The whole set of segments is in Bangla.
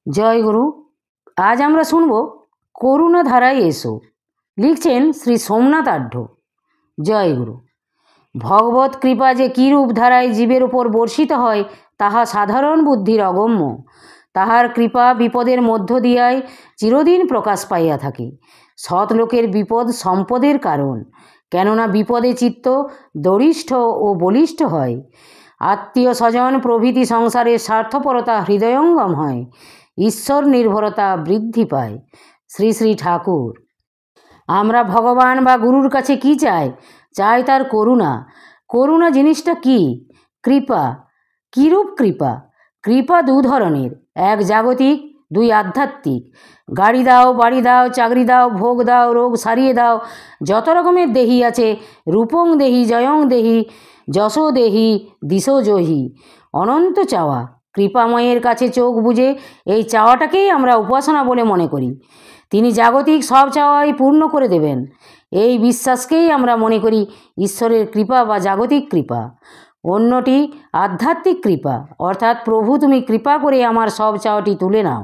জয় গুরু। আজ আমরা শুনব করুণা ধারায় এসো। লিখছেন শ্রী সোমনাথ আঢ্য। জয় গুরু। ভগবত কৃপা যে কিরূপ ধারায় জীবের উপর বর্ষিত হয় তাহা সাধারণ বুদ্ধির অগম্য। তাহার কৃপা বিপদের মধ্য দিয়াই চিরদিন প্রকাশ পাইয়া থাকে। সৎ লোকের বিপদ সম্পদের কারণ, কেননা বিপদে চিত্ত দরিষ্ঠ ও বলিষ্ঠ হয়। আত্মীয় স্বজন প্রভৃতি সংসারের স্বার্থপরতা হৃদয়ঙ্গম হয়। ঈশ্বর নির্ভরতা বৃদ্ধি পায়। শ্রী শ্রী ঠাকুর। আমরা ভগবান বা গুরুর কাছে কি চাই? চাই তার করুণা। করুণা জিনিসটা কি? কৃপা। কিরূপ কৃপা? কৃপা দু ধরনের, এক জাগতিক, দুই আধ্যাত্মিক। গাড়ি দাও, বাড়ি দাও, চাকরি দাও, ভোগ দাও, রোগ সারিয়ে দাও, যত রকমের দেহি আছে, রূপং দেহি, জয়ং দেহি, যশো দেহি, দিশো জহি। অনন্ত চাওয়া। কৃপাময়ের কাছে চোখ বুজে এই চাওয়াটাকেই আমরা উপাসনা বলে মনে করি। তিনি জাগতিক সব চাওয়াই পূর্ণ করে দেবেন, এই বিশ্বাসকেই আমরা মনে করি ঈশ্বরের কৃপা বা জাগতিক কৃপা। অন্যটি আধ্যাত্মিক কৃপা, অর্থাৎ প্রভু তুমি কৃপা করে আমার সব চাওয়াটি তুলে নাও,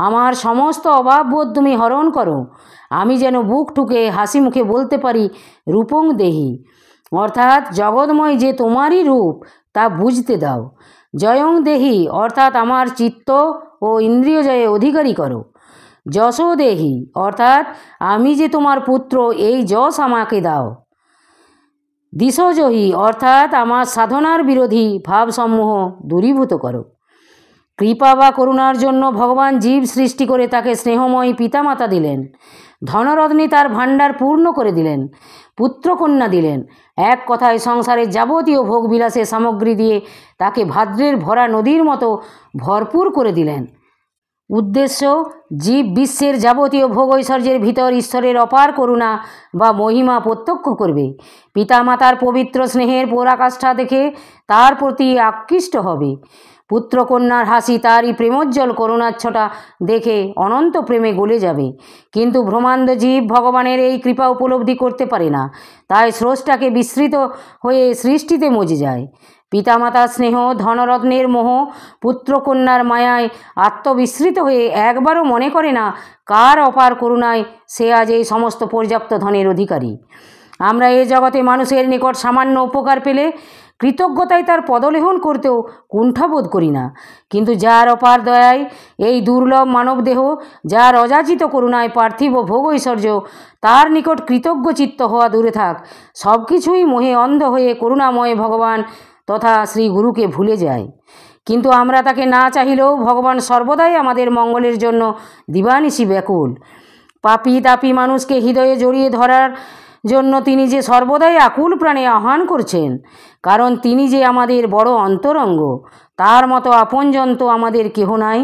আমার সমস্ত অভাববোধ তুমি হরণ করো, আমি যেন বুক ঠুকে হাসি মুখে বলতে পারি রূপং দেহি, অর্থাৎ জগৎময় যে তোমারই রূপ তা বুঝতে দাও। জয়ং দেহি, অর্থাৎ আমার চিত্ত ও ইন্দ্রিয় জয়ে অধিকারী করো। যশো দেহি, অর্থাৎ আমি যে তোমার পুত্র এই যশ আমাকে দাও। দিশোজহি, অর্থাৎ আমার সাধনার বিরোধী ভাবসমূহ দূরীভূত করো। কৃপা বা করুণার জন্য ভগবান জীব সৃষ্টি করে তাকে স্নেহময়ী পিতামাতা দিলেন, ধনরত্নে তার ভাণ্ডার পূর্ণ করে দিলেন, পুত্রকন্যা দিলেন, এক কথায় সংসারের যাবতীয় ভোগবিলাসের সামগ্রী দিয়ে তাকে ভাদ্রের ভরা নদীর মতো ভরপুর করে দিলেন। উদ্দেশ্য, জীব বিশ্বের যাবতীয় ভোগ ঐশ্বর্যের ভিতর ঈশ্বরের অপার করুণা বা মহিমা প্রত্যক্ষ করবে। পিতামাতার পবিত্র স্নেহের পরাকাষ্ঠা দেখে তার প্রতি আকৃষ্ট হবে। পুত্রকন্যার হাসি তারই প্রেমোজ্জ্বল করুণাচ্ছটা দেখে অনন্ত প্রেমে গলে যাবে। কিন্তু ভ্রমান্ধ জীব ভগবানের এই কৃপা উপলব্ধি করতে পারে না, তাই স্রষ্টাকে বিস্মৃত হয়ে সৃষ্টিতে মজে যায়। পিতামাতার স্নেহ, ধনরত্নের মোহ, পুত্রকন্যার মায়ায় আত্মবিস্মৃত হয়ে একবারও মনে করে না কার অপার করুণায় সে আজ এই সমস্ত পর্যাপ্ত ধনের অধিকারী। আমরা এ জগতে মানুষের নিকট সামান্য উপকার পেলে কৃতজ্ঞতায় তার পদলেহন করতেও কুণ্ঠাবোধ করি না, কিন্তু যার অপার দয়ায় এই দুর্লভ মানবদেহ, যার অযাচিত করুণায় পার্থিব ভোগ ঐশ্বর্য, তার নিকট কৃতজ্ঞ চিত্ত হওয়া দূরে থাক, সব কিছুই মোহে অন্ধ হয়ে করুণাময় ভগবান তথা শ্রী গুরুকে ভুলে যায়। কিন্তু আমরা তাকে না চাহিলেও ভগবান সর্বদাই আমাদের মঙ্গলের জন্য দিবানিশি ব্যাকুল। পাপী তাপী মানুষকে হৃদয়ে জড়িয়ে ধরার জন্য তিনি যে সর্বদাই আকুল প্রাণে আহ্বান করছেন, কারণ তিনি যে আমাদের বড় অন্তরঙ্গ, তার মতো আপনজন তো আমাদের কেহ নাই।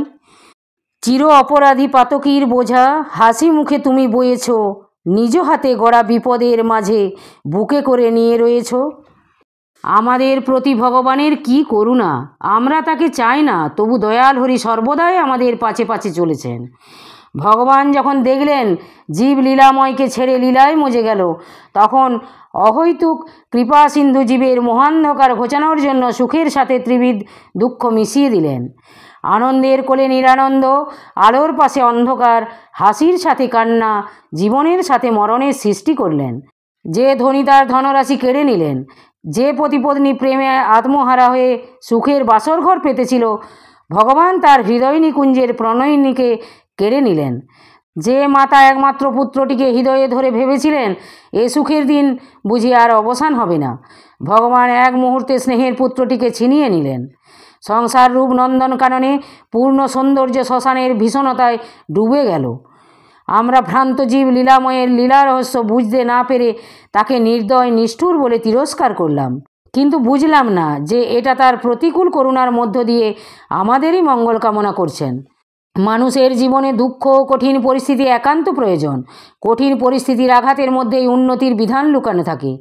চির অপরাধী পাতকীর বোঝা হাসি মুখে তুমি বয়েছ, নিজ হাতে গড়া বিপদের মাঝে বুকে করে নিয়ে রয়েছ। আমাদের প্রতি ভগবানের কি করুণা! আমরা তাকে চাই না, তবু দয়াল হরি সর্বদাই আমাদের পাছে পাছে চলেছেন। ভগবান যখন দেখলেন জীব লীলাময়কে ছেড়ে লীলায় মজে গেল, তখন অহৈতুক কৃপা সিন্ধু জীবের মহান্ধকার ঘোচানোর জন্য সুখের সাথে ত্রিবিধ দুঃখ মিশিয়ে দিলেন। আনন্দের কোলে নিরানন্দ, আলোর পাশে অন্ধকার, হাসির সাথে কান্না, জীবনের সাথে মরণের সৃষ্টি করলেন। যে ধনী তার ধনরাশি কেড়ে নিলেন, যে পতিপত্নী প্রেমে আত্মহারা হয়ে সুখের বাসরঘর পেতেছিল, ভগবান তার হৃদয় নিকুঞ্জের প্রণয়িনীকে কেড়ে নিলেন। যে মাতা একমাত্র পুত্রটিকে হৃদয়ে ধরে ভেবেছিলেন এ সুখের দিন বুঝি আর অবসান হবে না, ভগবান এক মুহূর্তে স্নেহের পুত্রটিকে ছিনিয়ে নিলেন। সংসার রূপ নন্দনকাননে পূর্ণ সৌন্দর্য শ্মশানের ভীষণতায় ডুবে গেল। আমরা ভ্রান্ত জীব লীলাময়ের লীলা রহস্য বুঝতে না পেরে তাকে নির্দয় নিষ্ঠুর বলে তিরস্কার করলাম, কিন্তু বুঝলাম না যে এটা তার প্রতিকূল করুণার মধ্য দিয়ে আমাদেরই মঙ্গল কামনা করছেন। মানুষের জীবনে দুঃখ ও কঠিন পরিস্থিতি একান্ত প্রয়োজন। কঠিন পরিস্থিতির আঘাতের মধ্যেই উন্নতির বিধান লুকানো থাকে।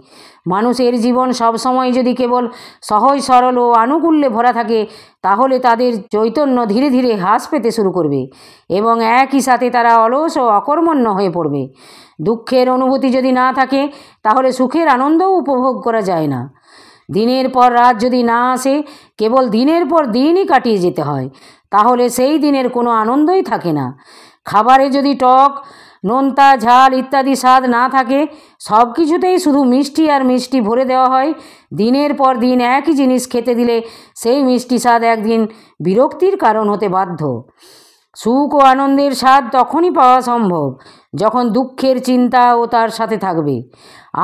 মানুষের জীবন সবসময় যদি কেবল সহজ সরল ও আনুকূল্যে ভরা থাকে, তাহলে তাদের চৈতন্য ধীরে ধীরে হ্রাস পেতে শুরু করবে এবং একই সাথে তারা অলস ও অকর্মণ্য হয়ে পড়বে। দুঃখের অনুভূতি যদি না থাকে, তাহলে সুখের আনন্দও উপভোগ করা যায় না। দিনের পর রাত যদি না আসে, কেবল দিনের পর দিনই কাটিয়ে যেতে হয়, তাহলে সেই দিনের কোনো আনন্দই থাকে না। খাবারে যদি টক, নোনতা, ঝাল ইত্যাদি স্বাদ না থাকে, সব কিছুতেই শুধু মিষ্টি আর মিষ্টি ভরে দেওয়া হয়, দিনের পর দিন একই জিনিস খেতে দিলে সেই মিষ্টি স্বাদ একদিন বিরক্তির কারণ হতে বাধ্য। সুখ ও আনন্দের স্বাদ তখনই পাওয়া সম্ভব যখন দুঃখের চিন্তাও তার সাথে থাকবে।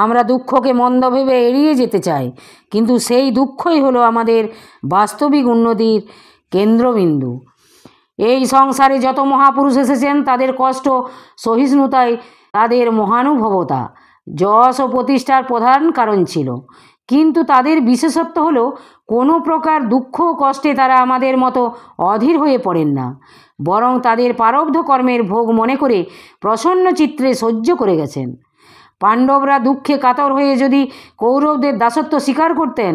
আমরা দুঃখকে মন্দ ভেবে এড়িয়ে যেতে চাই, কিন্তু সেই দুঃখই হলো আমাদের বাস্তবিক উন্নতির কেন্দ্রবিন্দু। এই সংসারে যত মহাপুরুষ এসেছেন, তাদের কষ্ট সহিষ্ণুতাই তাদের মহানুভবতা, যশ ও প্রতিষ্ঠার প্রধান কারণ ছিল। কিন্তু তাদের বিশেষত্ব হলো কোনো প্রকার দুঃখ ও কষ্টে তারা আমাদের মতো অধীর হয়ে পড়েন না, বরং তাদের প্রারব্ধ কর্মের ভোগ মনে করে প্রসন্ন চিত্রে সহ্য করে গেছেন। পাণ্ডবরা দুঃখে কাতর হয়ে যদি কৌরবদের দাসত্ব স্বীকার করতেন,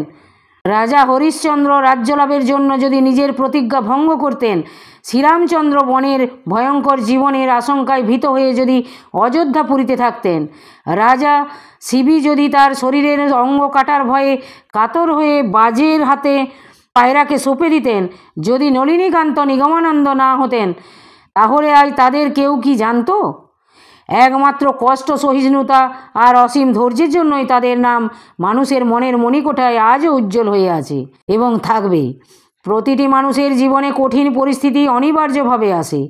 রাজা হরিশ্চন্দ্র রাজ্য লাভের জন্য যদি নিজের প্রতিজ্ঞা ভঙ্গ করতেন, শ্রীরামচন্দ্র বনের ভয়ঙ্কর জীবনের আশঙ্কায় ভীত হয়ে যদি অযোধ্যাপুরীতে থাকতেন, রাজা শিবি যদি তার শরীরের অঙ্গ কাটার ভয়ে কাতর হয়ে বাজের হাতে পায়রাকে সঁপে দিতেন, যদি নলিনীকান্ত নিগমানন্দ না হতেন, তাহলে আজ তাদের কেউ কি জানতো? একমাত্র কষ্ট সহিষ্ণুতা আর অসীম ধৈর্যের জন্যই তাদের নাম মানুষের মনের মণিকোঠায় আজও উজ্জ্বল হয়ে আছে এবং থাকবে। প্রতিটি মানুষের জীবনে কঠিন পরিস্থিতি অনিবার্যভাবে আসে।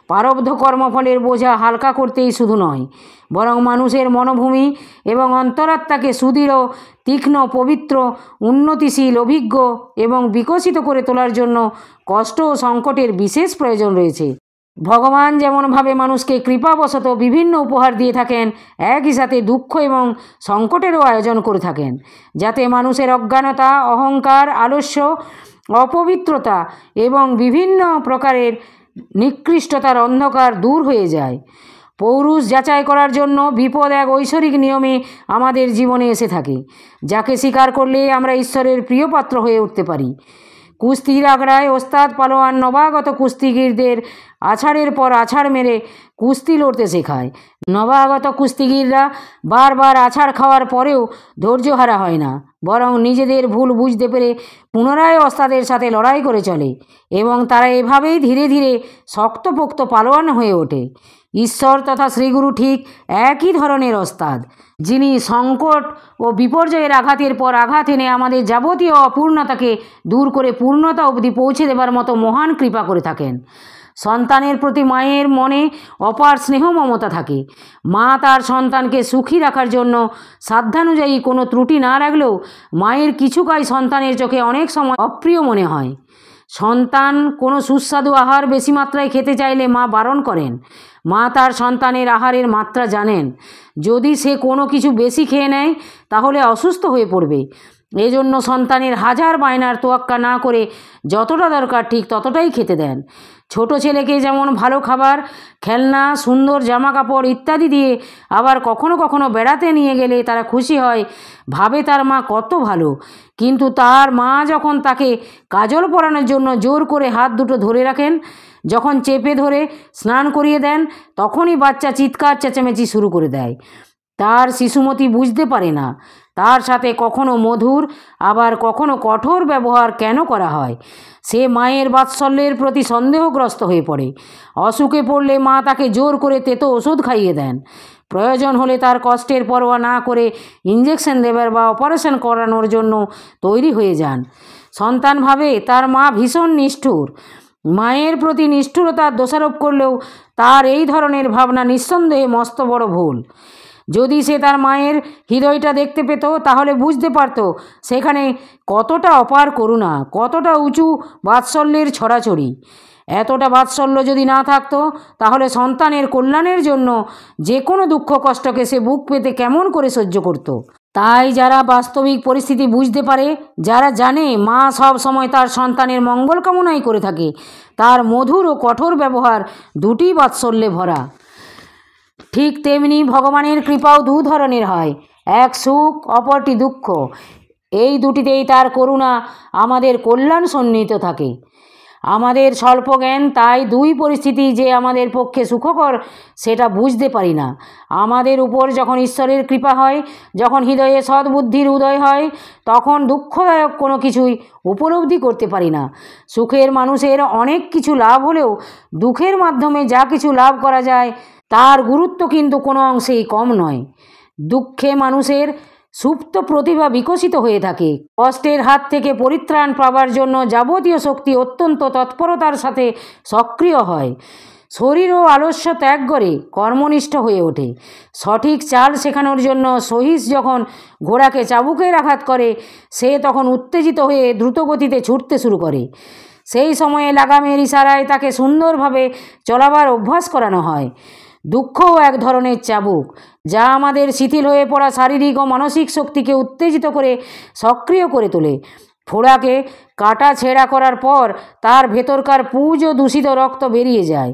প্রারব্ধ কর্মফলের বোঝা হালকা করতেই শুধু নয়, বরং মানুষের মনোভূমি এবং অন্তরাত্মাকে সুদৃঢ়, তীক্ষ্ণ, পবিত্র, উন্নতিশীল, অভিজ্ঞ এবং বিকশিত করে তোলার জন্য কষ্ট ও সংকটের বিশেষ প্রয়োজন রয়েছে। ভগবান যেমনভাবে মানুষকে কৃপাবশত বিভিন্ন উপহার দিয়ে থাকেন, একই সাথে দুঃখ এবং সংকটেরও আয়োজন করে থাকেন, যাতে মানুষের অজ্ঞানতা, অহংকার, আলস্য, অপবিত্রতা এবং বিভিন্ন প্রকারের নিকৃষ্টতার অন্ধকার দূর হয়ে যায়। পৌরুষ যাচাই করার জন্য বিপদ এক ঐশ্বরিক নিয়মে আমাদের জীবনে এসে থাকে, যাকে স্বীকার করলে আমরা ঈশ্বরের প্রিয় পাত্র হয়ে উঠতে পারি। কুস্তির আখড়ায় ওস্তাদ পালোয়ান নবাগত কুস্তিগিরদের আছাড়ের পর আছাড় মেরে কুস্তি লড়তে শেখায়। নবাগত কুস্তিগিররা বারবার আছাড় খাওয়ার পরেও ধৈর্যহারা হয় না, বরং নিজেদের ভুল বুঝতে পেরে পুনরায় ওস্তাদের সাথে লড়াই করে চলে এবং তারা এভাবেই ধীরে ধীরে শক্তপোক্ত পালোয়ান হয়ে ওঠে। ঈশ্বর তথা শ্রীগুরু ঠিক একই ধরনের ওস্তাদ, যিনি সংকট ও বিপর্যয়ের আঘাতের পর আঘাত এনে আমাদের যাবতীয় অপূর্ণতাকে দূর করে পূর্ণতা অবধি পৌঁছে দেবার মতো মহান কৃপা করে থাকেন। সন্তানের প্রতি মায়ের মনে অপার স্নেহ মমতা থাকে। মা তার সন্তানকে সুখী রাখার জন্য সাধ্যানুযায়ী কোনো ত্রুটি না রাখলেও মায়ের কিছু কাজ সন্তানের চোখে অনেক সময় অপ্রিয় মনে হয়। সন্তান কোনো সুস্বাদু আহার বেশি মাত্রায় খেতে চাইলে মা বারণ করেন। মা তার সন্তানের আহারের মাত্রা জানেন। যদি সে কোনো কিছু বেশি খেয়ে নেয়, তাহলে অসুস্থ হয়ে পড়বে। এজন্য সন্তানের হাজার বায়নার তোয়াক্কা না করে যতটা দরকার ঠিক ততটাই খেতে দেন। ছোট ছেলেকে যেমন ভালো খাবার, খেলনা, সুন্দর জামা কাপড় ইত্যাদি দিয়ে আবার কখনো কখনো বেড়াতে নিয়ে গেলে তারা খুশি হয়, ভাবে তার মা কত ভালো। কিন্তু তার মা যখন তাকে কাজল পরানোর জন্য জোর করে হাত দুটো ধরে রাখেন, যখন চেপে ধরে স্নান করিয়ে দেন, তখনই বাচ্চা চিৎকার চেঁচামেচি শুরু করে দেয়। তার শিশুমতি বুঝতে পারে না তার সাথে কখনো মধুর আবার কখনো কঠোর ব্যবহার কেন করা হয়। সে মায়ের বাৎসল্যের প্রতি সন্দেহগ্রস্ত হয়ে পড়ে। অসুখে পড়লে মা তাকে জোর করে তেতো ওষুধ খাইয়ে দেন। প্রয়োজন হলে তার কষ্টের পরোয়া না করে ইঞ্জেকশন দেবার বা অপারেশন করানোর জন্য তৈরি হয়ে যান। সন্তান ভাবে তার মা ভীষণ নিষ্ঠুর। মায়ের প্রতি নিষ্ঠুরতার দোষারোপ করলেও তার এই ধরনের ভাবনা নিঃসন্দেহে মস্ত বড় ভুল। যদি সে তার মায়ের হৃদয়টা দেখতে পেত, তাহলে বুঝতে পারত সেখানে কতটা অপার করুণা, কতটা উঁচু বাৎসল্যের ছড়াছড়ি। এতটা বাৎসল্য যদি না থাকতো, তাহলে সন্তানের কল্যাণের জন্য যে কোনো দুঃখ কষ্টকে সে বুক পেতে কেমন করে সহ্য করত। তাই যারা বাস্তবিক পরিস্থিতি বুঝতে পারে, যারা জানে মা সব সময় তার সন্তানের মঙ্গল কামনাই করে থাকে, তার মধুর ও কঠোর ব্যবহার দুটি বাৎসল্যে ভরা। ঠিক তেমনি ভগবানের কৃপাও দু ধরনের হয়, এক সুখ, অপরটি দুঃখ। এই দুটিতেই তার করুণা আমাদের কল্যাণ সন্নিহিত থাকে। আমাদের স্বল্প জ্ঞান, তাই দুই পরিস্থিতি যে আমাদের পক্ষে সুখকর সেটা বুঝতে পারি না। আমাদের উপর যখন ঈশ্বরের কৃপা হয়, যখন হৃদয়ে সদ্বুদ্ধির উদয় হয়, তখন দুঃখদায়ক কোনো কিছুই উপলব্ধি করতে পারি না। সুখের মানুষের অনেক কিছু লাভ হলেও দুঃখের মাধ্যমে যা কিছু লাভ করা যায় তার গুরুত্ব কিন্তু কোনো অংশেই কম নয়। দুঃখে মানুষের সুপ্ত প্রতিভা বিকশিত হয়ে থাকে। কষ্টের হাত থেকে পরিত্রাণ পাবার জন্য যাবতীয় শক্তি অত্যন্ত তৎপরতার সাথে সক্রিয় হয়। শরীর ও আলস্য ত্যাগ করে কর্মনিষ্ঠ হয়ে ওঠে। সঠিক চাল শেখানোর জন্য সহিস যখন ঘোড়াকে চাবুকের আঘাত করে, সে তখন উত্তেজিত হয়ে দ্রুতগতিতে ছুটতে শুরু করে। সেই সময়ে লাগামের ইশারায় তাকে সুন্দরভাবে চলাবার অভ্যাস করানো হয়। দুঃখও এক ধরনের চাবুক, যা আমাদের শিথিল হয়ে পড়া শারীরিক ও মানসিক শক্তিকে উত্তেজিত করে সক্রিয় করে তোলে। ফোড়াকে কাটা ছেঁড়া করার পর তার ভেতরকার পুজ ও দূষিত রক্ত বেরিয়ে যায়।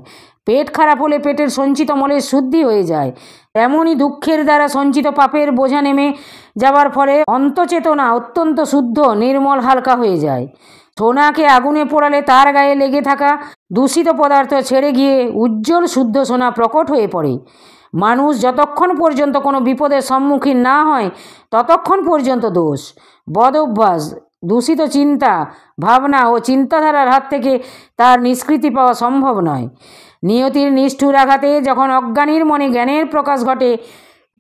পেট খারাপ হলে পেটের সঞ্চিত মলের শুদ্ধি হয়ে যায়। তেমনই দুঃখের দ্বারা সঞ্চিত পাপের বোঝা নেমে যাবার ফলে অন্তচেতনা অত্যন্ত শুদ্ধ, নির্মল, হালকা হয়ে যায়। সোনাকে আগুনে পোড়ালে তার গায়ে লেগে থাকা দূষিত পদার্থ ছেড়ে গিয়ে উজ্জ্বল শুদ্ধ সোনা প্রকট হয়ে পড়ে। মানুষ যতক্ষণ পর্যন্ত কোনো বিপদের সম্মুখীন না হয় ততক্ষণ পর্যন্ত দোষ, বদ অভ্যাস, দূষিত চিন্তা ভাবনা ও চিন্তাধারার হাত থেকে তার নিষ্কৃতি পাওয়া সম্ভব নয়। নিয়তির নিষ্ঠুর আঘাতে যখন অজ্ঞানীর মনে জ্ঞানের প্রকাশ ঘটে,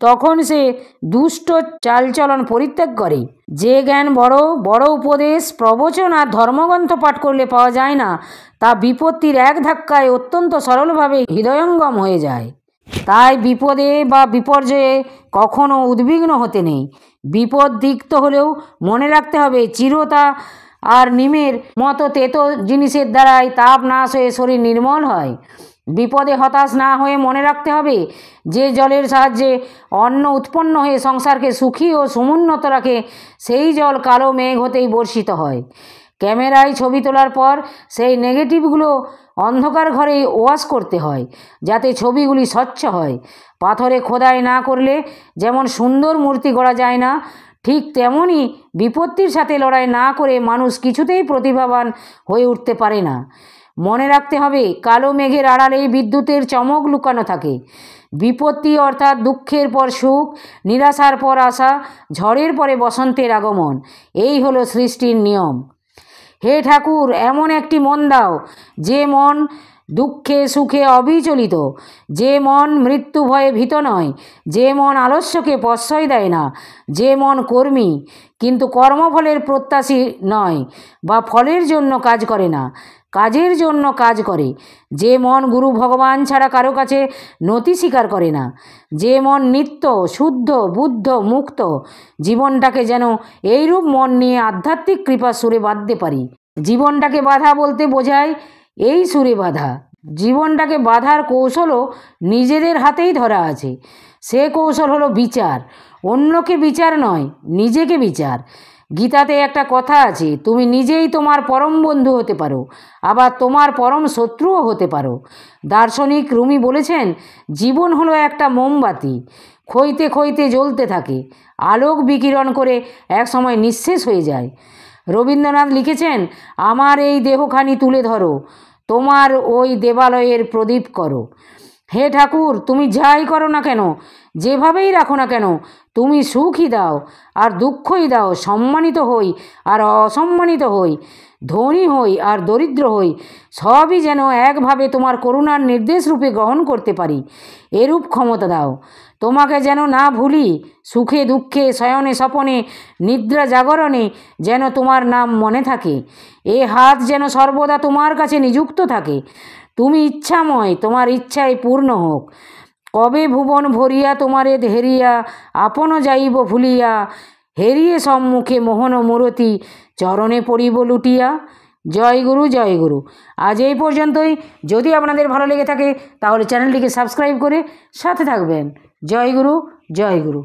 তখন সে দুষ্ট চালচলন পরিত্যাগ করে। যে জ্ঞান বড় বড় উপদেশ, প্রবচন আর ধর্মগ্রন্থ পাঠ করলে পাওয়া যায় না, তা বিপত্তির এক ধাক্কায় অত্যন্ত সরলভাবে হৃদয়ঙ্গম হয়ে যায়। তাই বিপদে বা বিপর্যয়ে কখনো উদ্বিগ্ন হতে নেই। বিপদ দিক্ত হলেও মনে রাখতে হবে, চিরতা আর নিমের মতো তেতো জিনিসের দ্বারাই তাপ নাশ হয়ে শরীর নির্মল হয়। বিপদে হতাশ না হয়ে মনে রাখতে হবে, যে জলের সাহায্যে অন্ন উৎপন্ন হয়ে সংসারকে সুখী ও সমুন্নত রাখে, সেই জল কালো মেঘ হতেই বর্ষিত হয়। ক্যামেরায় ছবি তোলার পর সেই নেগেটিভগুলো অন্ধকার ঘরেই ওয়াশ করতে হয়, যাতে ছবিগুলি স্বচ্ছ হয়। পাথরে খোদাই না করলে যেমন সুন্দর মূর্তি গড়া যায় না, ঠিক তেমনই বিপত্তির সাথে লড়াই না করে মানুষ কিছুতেই প্রতিভাবান হয়ে উঠতে পারে না। মনে রাখতে হবে, কালো মেঘের আড়ালেই বিদ্যুতের চমক লুকানো থাকে। বিপত্তি অর্থাৎ দুঃখের পর সুখ, নিরাশার পর আশা, ঝড়ের পরে বসন্তের আগমন, এই হলো সৃষ্টির নিয়ম। হে ঠাকুর, এমন একটি মন দাও যে মন দুঃখে সুখে অবিচলিত, যে মন মৃত্যু ভয়ে ভীত নয়, যে মন আলস্যকে প্রশ্রয় দেয় না, যে মন কর্মী কিন্তু কর্মফলের প্রত্যাশী নয় বা ফলের জন্য কাজ করে না, কাজের জন্য কাজ করে, যে মন গুরু ভগবান ছাড়া কারো কাছে নতি স্বীকার করে না, যে মন নিত্য শুদ্ধ বুদ্ধ মুক্ত। জীবনটাকে যেন এইরূপ মন নিয়ে আধ্যাত্মিক কৃপা সুরে বাঁধতে পারি। জীবনটাকে বাধা বলতে বোঝায় এই সুরে বাধা। জীবনটাকে বাঁধার কৌশলও নিজেদের হাতেই ধরা আছে। সে কৌশল হলো বিচার। অন্যকে বিচার নয়, নিজেকে বিচার। গীতাতে একটা কথা আছে, তুমি নিজেই তোমার পরম বন্ধু হতে পারো, আবার তোমার পরম শত্রুও হতে পারো। দার্শনিক রুমি বলেছেন, জীবন হলো একটা মোমবাতি, ক্ষইতে ক্ষইতে জ্বলতে থাকে, আলোক বিকিরণ করে এক সময় নিঃশেষ হয়ে যায়। রবীন্দ্রনাথ লিখেছেন, আমার এই দেহখানি তুলে ধরো, তোমার ওই দেবালয়ের প্রদীপ করো। হে ঠাকুর, তুমি যাই করো না কেন, যেভাবেই রাখো না কেন, তুমি সুখই দাও আর দুঃখই দাও, সম্মানিত হই আর অসম্মানিত হই, ধনী হই আর দরিদ্র হই, সবই যেন একভাবে তোমার করুণার নির্দেশ রূপে গ্রহণ করতে পারি, এরূপ ক্ষমতা দাও। তোমাকে যেন না ভুলি, সুখে দুঃখে শয়নে স্বপনে নিদ্রা জাগরণে যেন তোমার নাম মনে থাকে। এ হাত যেন সর্বদা তোমার কাছে নিযুক্ত থাকে। তুমি ইচ্ছাময়, তোমার ইচ্ছাই পূর্ণ হোক। কবে ভুবন ভরিয়া তোমারে ধেরিয়া, আপন যাইব ভুলিয়া, হেরিয়ে সম্মুখে মোহন মূরতি, চরণে পড়িব লুটিয়া। জয় গুরু, জয় গুরু। আজ এই পর্যন্তই। যদি আপনাদের ভালো লেগে থাকে তাহলে চ্যানেলটিকে সাবস্ক্রাইব করে সাথে থাকবেন। জয় গুরু, জয় গুরু।